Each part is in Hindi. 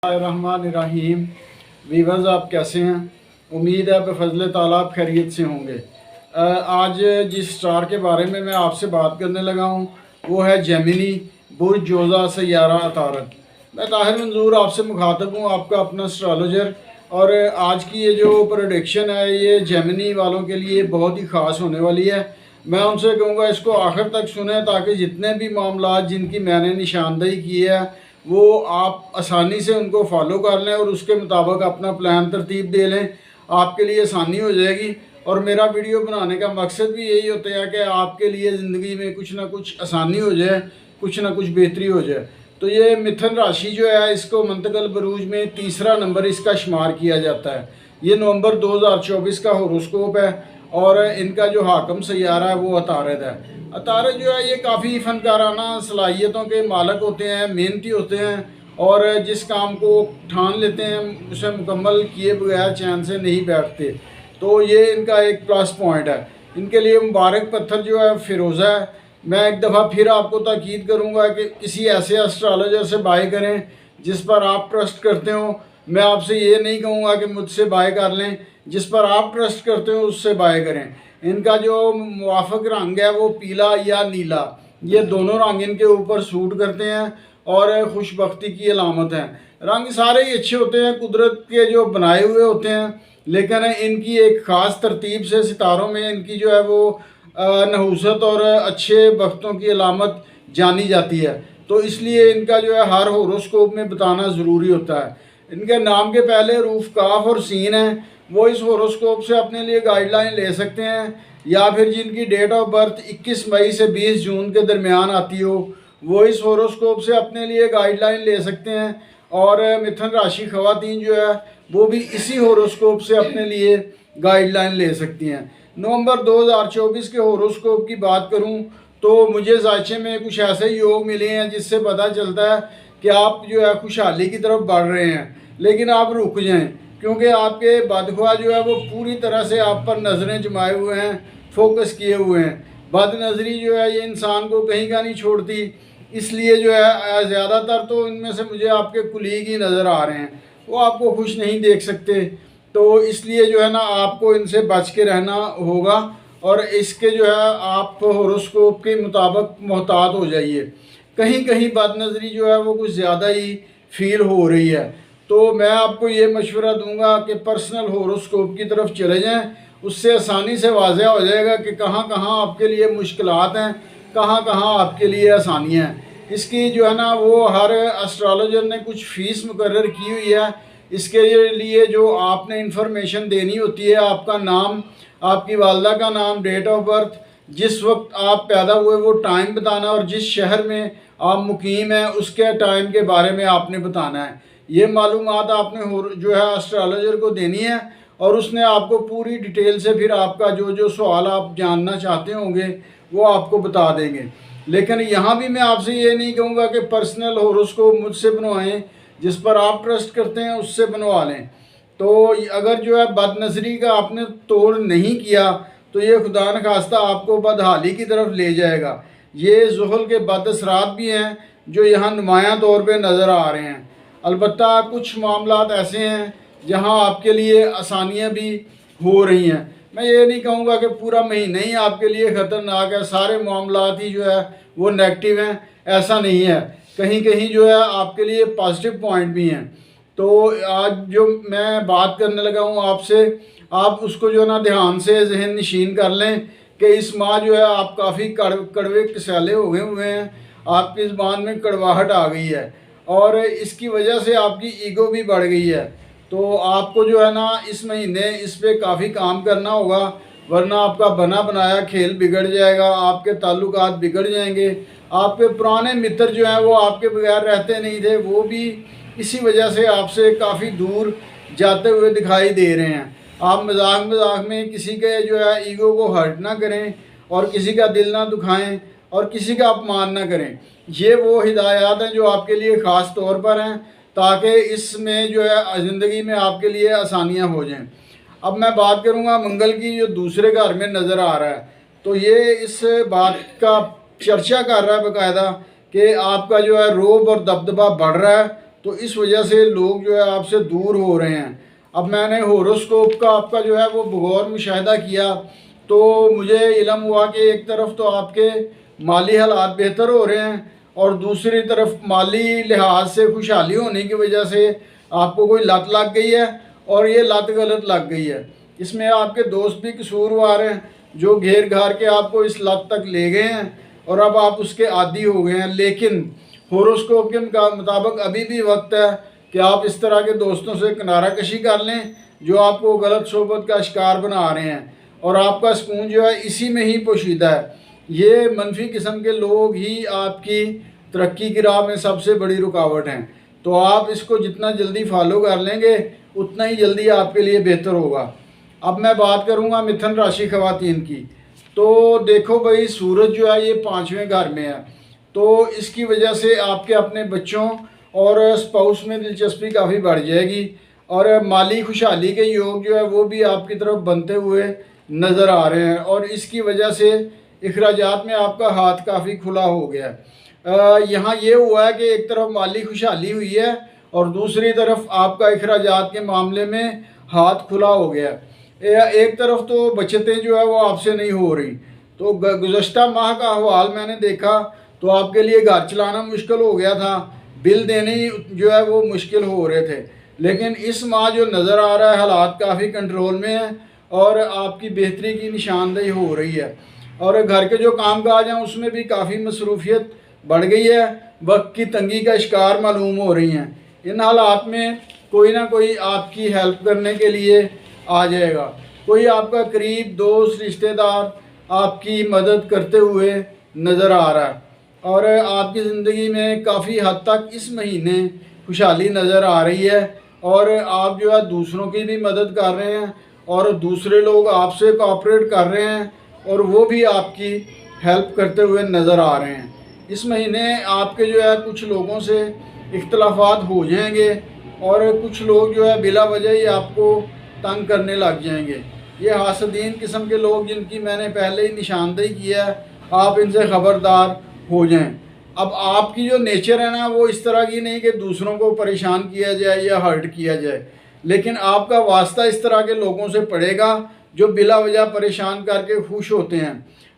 रहमानिर्रहीम। वीवर्स, आप कैसे हैं? उम्मीद है बफज़ल ताला आप खैरियत से होंगे। आज जिस स्टार के बारे में मैं आपसे बात करने लगा हूँ वो है जेमिनी बुर्ज जोज़ा सैयारा अतारद। मैं ताहिर मंजूर आपसे मुखातब हूँ, आपका अपना एस्ट्रोलॉजर। और आज की ये जो प्रेडिक्शन है ये जेमिनी वालों के लिए बहुत ही ख़ास होने वाली है। मैं उनसे कहूँगा इसको आखिर तक सुने ताकि जितने भी मामला जिनकी मैंने निशानदेही की है वो आप आसानी से उनको फॉलो कर लें और उसके मुताबिक अपना प्लान तरतीब दे लें। आपके लिए आसानी हो जाएगी। और मेरा वीडियो बनाने का मकसद भी यही होता है कि आपके लिए ज़िंदगी में कुछ ना कुछ आसानी हो जाए, कुछ ना कुछ बेहतरी हो जाए। तो ये मिथुन राशि जो है इसको मंतकल बरूज में तीसरा नंबर इसका शुमार किया जाता है। ये नवंबर 2024 का होरोस्कोप है और इनका जो हाकम सैयारा है वो अतारद है। अतारद जो है ये काफ़ी फ़नकाराना सलाहियतों के मालक होते हैं, मेहनती होते हैं और जिस काम को ठान लेते हैं उसे मुकम्मल किए बगैर चैन से नहीं बैठते। तो ये इनका एक प्लस पॉइंट है। इनके लिए मुबारक पत्थर जो है फ़िरोज़ा है। मैं एक दफ़ा फिर आपको ताकीद करूँगा कि किसी ऐसे एस्ट्रोलॉजर से बाय करें जिस पर आप ट्रस्ट करते हो। मैं आपसे ये नहीं कहूँगा कि मुझसे बाय कर लें, जिस पर आप ट्रस्ट करते हो उससे बाय करें। इनका जो मुवाफ़िक रंग है वो पीला या नीला, ये दोनों रंग इनके ऊपर सूट करते हैं और खुशबख्ती की अलामत है। रंग सारे ही अच्छे होते हैं, कुदरत के जो बनाए हुए होते हैं, लेकिन इनकी एक ख़ास तरतीब से सितारों में इनकी जो है वो नहूसत और अच्छे वक्तों की अलामत जानी जाती है। तो इसलिए इनका जो है हर होरोस्कोप में बताना ज़रूरी होता है। इनके नाम के पहले रूफ काफ और सीन है, वो इस होरोस्कोप से अपने लिए गाइडलाइन ले सकते हैं। या फिर जिनकी डेट ऑफ बर्थ 21 मई से 20 जून के दरमियान आती हो वो इस होरोस्कोप से अपने लिए गाइडलाइन ले सकते हैं। और मिथुन राशि ख़वातीन जो है वो भी इसी होरोस्कोप से अपने लिए गाइडलाइन ले सकती हैं। नवंबर 2024 के होरोस्कोप की बात करूं तो मुझे जायचे में कुछ ऐसे योग मिले हैं जिससे पता चलता है कि आप जो है खुशहाली की तरफ बढ़ रहे हैं। लेकिन आप रुक जाएं क्योंकि आपके बदख्वाह जो है वो पूरी तरह से आप पर नज़रें जमाए हुए हैं, फोकस किए हुए हैं। बद नज़री जो है ये इंसान को कहीं का नहीं छोड़ती। इसलिए जो है ज़्यादातर तो इनमें से मुझे आपके कुलीग ही नज़र आ रहे हैं, वो आपको खुश नहीं देख सकते। तो इसलिए जो है ना आपको इनसे बच के रहना होगा और इसके जो है आप होरोस्कोप के मुताबिक मोहतात हो जाइए। कहीं कहीं बदनज़री जो है वो कुछ ज़्यादा ही फील हो रही है। तो मैं आपको ये मशवरा दूंगा कि पर्सनल होरोस्कोप की तरफ चले जाएं, उससे आसानी से वाज़ेह हो जाएगा कि कहाँ कहाँ आपके लिए मुश्किलात हैं, कहाँ कहाँ आपके लिए आसानियाँ हैं। इसकी जो है ना वो हर एस्ट्रोलॉजर ने कुछ फ़ीस मुकर्रर की हुई है। इसके लिए जो आपने इंफॉर्मेशन देनी होती है, आपका नाम, आपकी वालदा का नाम, डेट ऑफ बर्थ, जिस वक्त आप पैदा हुए वो टाइम बताना और जिस शहर में आप मुकीम हैं उसके टाइम के बारे में आपने बताना है। ये मालूमात आपने जो है एस्ट्रोलॉजर को देनी है और उसने आपको पूरी डिटेल से फिर आपका जो जो सवाल आप जानना चाहते होंगे वो आपको बता देंगे। लेकिन यहाँ भी मैं आपसे ये नहीं कहूँगा कि पर्सनल होरोस्कोप मुझसे बनवाएं, जिस पर आप ट्रस्ट करते हैं उससे बनवा लें। तो अगर जो है बदनज़री का आपने तोड़ नहीं किया तो ये खुदा न खास्ता आपको बदहाली की तरफ ले जाएगा। ये ज़ुहल के बदअसरात भी हैं जो यहाँ नुमायाँ तौर पे नज़र आ रहे हैं। अलबत्ता कुछ मामलात ऐसे हैं जहाँ आपके लिए आसानियाँ भी हो रही हैं। मैं ये नहीं कहूँगा कि पूरा महीना ही आपके लिए ख़तरनाक है, सारे मामलात ही जो है वो नेगेटिव हैं, ऐसा नहीं है। कहीं कहीं जो है आपके लिए पॉजिटिव पॉइंट भी हैं। तो आज जो मैं बात करने लगा हूँ आपसे, आप उसको जो है ना ध्यान से जहन नशीन कर लें कि इस माह जो है आप काफ़ी कड़वे कसाले हो गए हुए हैं, आपकी ज़बान में कड़वाहट आ गई है और इसकी वजह से आपकी ईगो भी बढ़ गई है। तो आपको जो है ना इस महीने इस पर काफ़ी काम करना होगा, वरना आपका बना बनाया खेल बिगड़ जाएगा, आपके ताल्लुकात बिगड़ जाएंगे। आपके पुराने मित्र जो हैं वो आपके बगैर रहते नहीं थे, वो भी इसी वजह से आपसे काफ़ी दूर जाते हुए दिखाई दे रहे हैं। आप मजाक मजाक में किसी के जो है ईगो को हर्ट ना करें और किसी का दिल ना दुखाएं और किसी का अपमान ना करें। ये वो हिदायत हैं जो आपके लिए ख़ास तौर पर हैं ताकि इसमें जो है ज़िंदगी में आपके लिए आसानियाँ हो जाएं। अब मैं बात करूँगा मंगल की जो दूसरे घर में नज़र आ रहा है, तो ये इस बात का चर्चा कर रहा है बाकायदा कि आपका जो है रोब और दबदबा बढ़ रहा है। तो इस वजह से लोग जो है आपसे दूर हो रहे हैं। अब मैंने होरोस्कोप का आपका जो है वो बगौर मुशाहिदा किया तो मुझे इल्म हुआ कि एक तरफ तो आपके माली हालात बेहतर हो रहे हैं और दूसरी तरफ माली लिहाज से खुशहाली होने की वजह से आपको कोई लत लग गई है और ये लत गलत लग गई है। इसमें आपके दोस्त भी कसूरवार हैं जो घेर घार के आपको इस लत तक ले गए हैं और अब आप उसके आदी हो गए हैं। लेकिन होरोस्कोप के मुताबिक अभी भी वक्त है कि आप इस तरह के दोस्तों से किनारा कशी कर लें जो आपको गलत सोबत का शिकार बना रहे हैं और आपका सुकून जो है इसी में ही पोशीदा है। ये मनफी किस्म के लोग ही आपकी तरक्की की राह में सबसे बड़ी रुकावट हैं। तो आप इसको जितना जल्दी फॉलो कर लेंगे उतना ही जल्दी आपके लिए बेहतर होगा। अब मैं बात करूंगा मिथुन राशि ख़वातीन की। तो देखो भाई, सूरज जो है ये 5वें घर में है, तो इसकी वजह से आपके अपने बच्चों और स्पाउस में दिलचस्पी काफ़ी बढ़ जाएगी और माली खुशहाली के योग जो है वो भी आपकी तरफ बनते हुए नज़र आ रहे हैं और इसकी वजह से अखराजात में आपका हाथ काफ़ी खुला हो गया है। यहाँ ये हुआ है कि एक तरफ माली खुशहाली हुई है और दूसरी तरफ आपका अखराजात के मामले में हाथ खुला हो गया। एक तरफ तो बचतें जो है वो आपसे नहीं हो रही। तो गुज़श्ता माह का अहवाल मैंने देखा तो आपके लिए घर चलाना मुश्किल हो गया था, बिल देने जो है वो मुश्किल हो रहे थे। लेकिन इस माह जो नज़र आ रहा है हालात काफ़ी कंट्रोल में है और आपकी बेहतरी की निशानदेही हो रही है और घर के जो काम काज हैं उसमें भी काफ़ी मसरूफियत बढ़ गई है। वक्त की तंगी का शिकार मालूम हो रही हैं। इन हालात में कोई ना कोई आपकी हेल्प करने के लिए आ जाएगा। कोई आपका करीब दोस्त रिश्तेदार आपकी मदद करते हुए नज़र आ रहा है और आपकी ज़िंदगी में काफ़ी हद तक इस महीने खुशहाली नज़र आ रही है और आप जो है दूसरों की भी मदद कर रहे हैं और दूसरे लोग आपसे कोऑपरेट कर रहे हैं और वो भी आपकी हेल्प करते हुए नज़र आ रहे हैं। इस महीने आपके जो है कुछ लोगों से इख्तलाफात हो जाएंगे और कुछ लोग जो है बिला वजह ही आपको तंग करने लग जाएंगे। ये हासदीन किस्म के लोग जिनकी मैंने पहले ही निशानदेही किया है, आप इनसे ख़बरदार हो जाएं। अब आपकी जो नेचर है ना वो इस तरह की नहीं कि दूसरों को परेशान किया जाए या हर्ट किया जाए, लेकिन आपका वास्ता इस तरह के लोगों से पड़ेगा जो बिला वजह परेशान करके खुश होते हैं।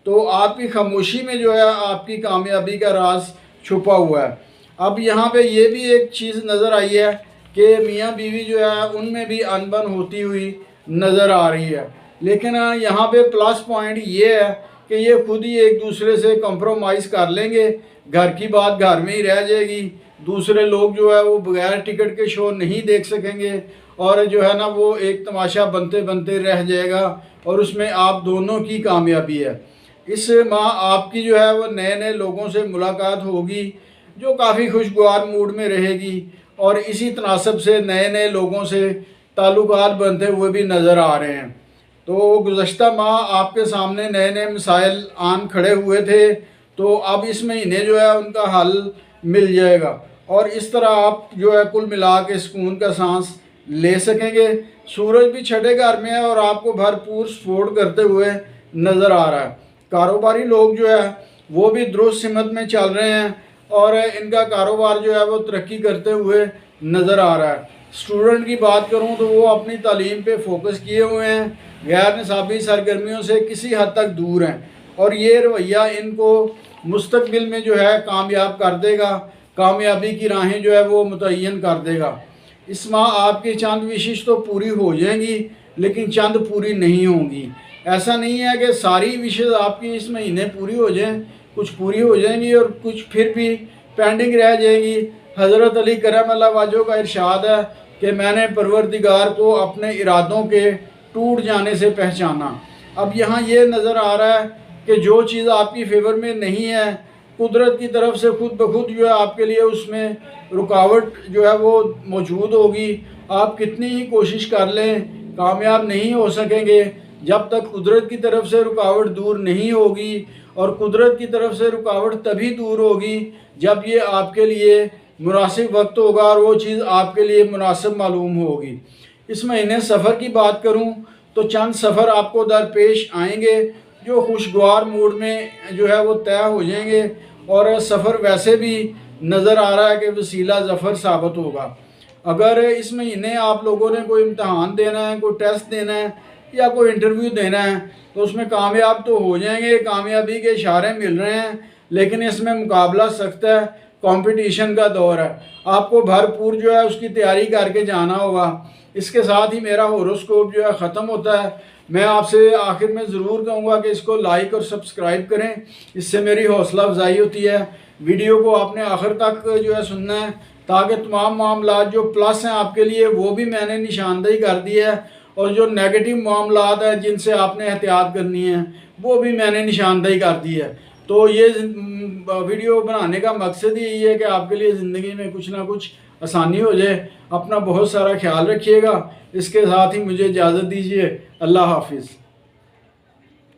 तो आपकी खामोशी में जो है आपकी कामयाबी का राज छुपा हुआ है। अब यहाँ पे ये भी एक चीज़ नज़र आई है कि मियाँ बीवी जो है उनमें भी अनबन होती हुई नज़र आ रही है। लेकिन यहाँ पे प्लस पॉइंट ये है कि ये खुद ही एक दूसरे से कॉम्प्रोमाइज़ कर लेंगे, घर की बात घर में ही रह जाएगी। दूसरे लोग जो है वो बगैर टिकट के शो नहीं देख सकेंगे और जो है ना वो एक तमाशा बनते बनते रह जाएगा और उसमें आप दोनों की कामयाबी है। इस माह आपकी जो है वो नए नए लोगों से मुलाकात होगी जो काफ़ी खुशगवार मूड में रहेगी और इसी तनासब से नए नए लोगों से ताल्लुकात बनते हुए भी नज़र आ रहे हैं। तो गुज़श्ता माह आपके सामने नए नए मसाइल आन खड़े हुए थे, तो अब इस महीने जो है उनका हल मिल जाएगा और इस तरह आप जो है कुल मिला के सुकून का सांस ले सकेंगे। सूरज भी छठे घर में है और आपको भरपूर सपोर्ट करते हुए नज़र आ रहा है। कारोबारी लोग जो है वो भी दुरुस्त सिमत में चल रहे हैं और इनका कारोबार जो है वो तरक्की करते हुए नज़र आ रहा है। स्टूडेंट की बात करूं तो वो अपनी तालीम पे फोकस किए हुए हैं, गैर निसाबी सरगर्मियों से किसी हद तक दूर हैं और ये रवैया इनको मुस्तकबिल में जो है कामयाब कर देगा, कामयाबी की राहें जो है वो मुतय्यन कर देगा। इस माह आपकी चंद विशेष तो पूरी हो जाएंगी लेकिन चंद पूरी नहीं होंगी। ऐसा नहीं है कि सारी विशेष आपकी इस महीने पूरी हो जाएं, कुछ पूरी हो जाएंगी और कुछ फिर भी पेंडिंग रह जाएगी। हज़रत अली करम अल्लाह वाजो का इरशाद है कि मैंने परवरदिगार को अपने इरादों के टूट जाने से पहचाना। अब यहाँ ये नज़र आ रहा है कि जो चीज़ आपकी फेवर में नहीं है कुदरत की तरफ से खुद ब खुद जो है आपके लिए उसमें रुकावट जो है वो मौजूद होगी। आप कितनी ही कोशिश कर लें कामयाब नहीं हो सकेंगे जब तक कुदरत की तरफ से रुकावट दूर नहीं होगी और कुदरत की तरफ से रुकावट तभी दूर होगी जब ये आपके लिए मुनासिब वक्त होगा और वो चीज़ आपके लिए मुनासिब मालूम होगी। इस महीने सफ़र की बात करूं तो चंद सफ़र आपको दरपेश आएंगे जो खुशगवार मूड में जो है वो तय हो जाएंगे और सफ़र वैसे भी नज़र आ रहा है कि वसीला ज़फ़र साबित होगा। अगर इस महीने आप लोगों ने कोई इम्तहान देना है, कोई टेस्ट देना है या कोई इंटरव्यू देना है तो उसमें कामयाब तो हो जाएंगे, कामयाबी के इशारे मिल रहे हैं, लेकिन इसमें मुकाबला सख्त है, कंपटीशन का दौर है। आपको भरपूर जो है उसकी तैयारी करके जाना होगा। इसके साथ ही मेरा होरोस्कोप जो है ख़त्म होता है। मैं आपसे आखिर में ज़रूर कहूँगा कि इसको लाइक और सब्सक्राइब करें, इससे मेरी हौसला अफजाई होती है। वीडियो को आपने आखिर तक जो है सुनना है ताकि तमाम मामलात जो प्लस हैं आपके लिए वो भी मैंने निशानदेही कर दी है, और जो नेगेटिव मामलात हैं जिनसे आपने एहतियात करनी है वो भी मैंने निशानदेही कर दी है। तो ये वीडियो बनाने का मकसद ही यही है कि आपके लिए ज़िंदगी में कुछ ना कुछ आसानी हो जाए। अपना बहुत सारा ख्याल रखिएगा। इसके साथ ही मुझे इजाज़त दीजिए। अल्लाह हाफिज़।